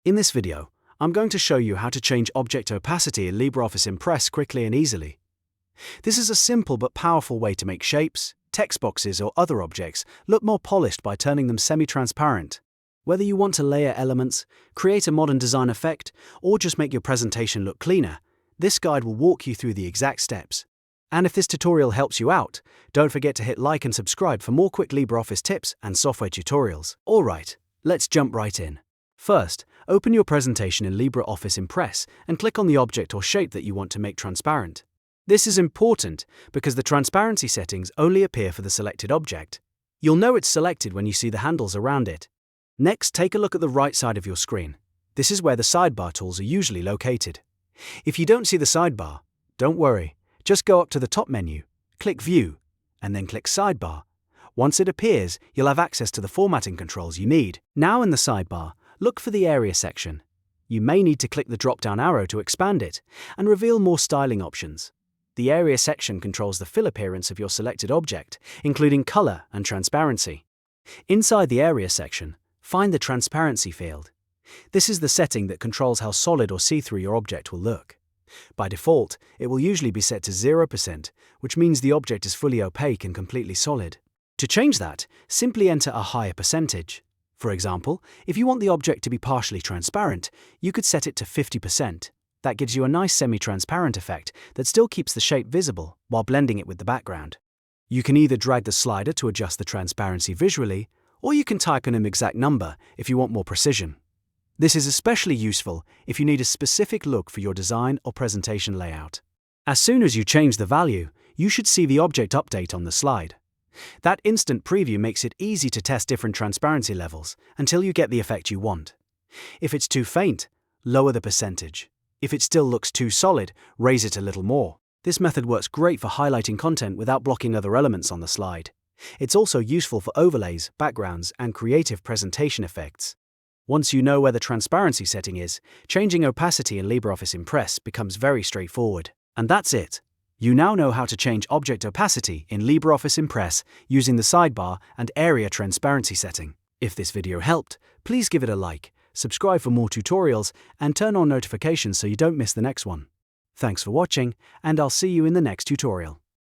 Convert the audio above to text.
In this video, I'm going to show you how to change object opacity in LibreOffice Impress quickly and easily. This is a simple but powerful way to make shapes, text boxes, or other objects look more polished by turning them semi-transparent. Whether you want to layer elements, create a modern design effect, or just make your presentation look cleaner, this guide will walk you through the exact steps. And if this tutorial helps you out, don't forget to hit like and subscribe for more quick LibreOffice tips and software tutorials. Alright, let's jump right in. First, open your presentation in LibreOffice Impress and click on the object or shape that you want to make transparent. This is important because the transparency settings only appear for the selected object. You'll know it's selected when you see the handles around it. Next, take a look at the right side of your screen. This is where the sidebar tools are usually located. If you don't see the sidebar, don't worry. Just go up to the top menu, click View, and then click Sidebar. Once it appears, you'll have access to the formatting controls you need. Now in the sidebar, look for the Area section. You may need to click the drop-down arrow to expand it and reveal more styling options. The Area section controls the fill appearance of your selected object, including color and transparency. Inside the Area section, find the Transparency field. This is the setting that controls how solid or see-through your object will look. By default, it will usually be set to 0%, which means the object is fully opaque and completely solid. To change that, simply enter a higher percentage. For example, if you want the object to be partially transparent, you could set it to 50%. That gives you a nice semi-transparent effect that still keeps the shape visible while blending it with the background. You can either drag the slider to adjust the transparency visually, or you can type in an exact number if you want more precision. This is especially useful if you need a specific look for your design or presentation layout. As soon as you change the value, you should see the object update on the slide. That instant preview makes it easy to test different transparency levels until you get the effect you want. If it's too faint, lower the percentage. If it still looks too solid, raise it a little more. This method works great for highlighting content without blocking other elements on the slide. It's also useful for overlays, backgrounds, and creative presentation effects. Once you know where the transparency setting is, changing opacity in LibreOffice Impress becomes very straightforward. And that's it. You now know how to change object opacity in LibreOffice Impress using the sidebar and area transparency setting. If this video helped, please give it a like, subscribe for more tutorials, and turn on notifications so you don't miss the next one. Thanks for watching, and I'll see you in the next tutorial.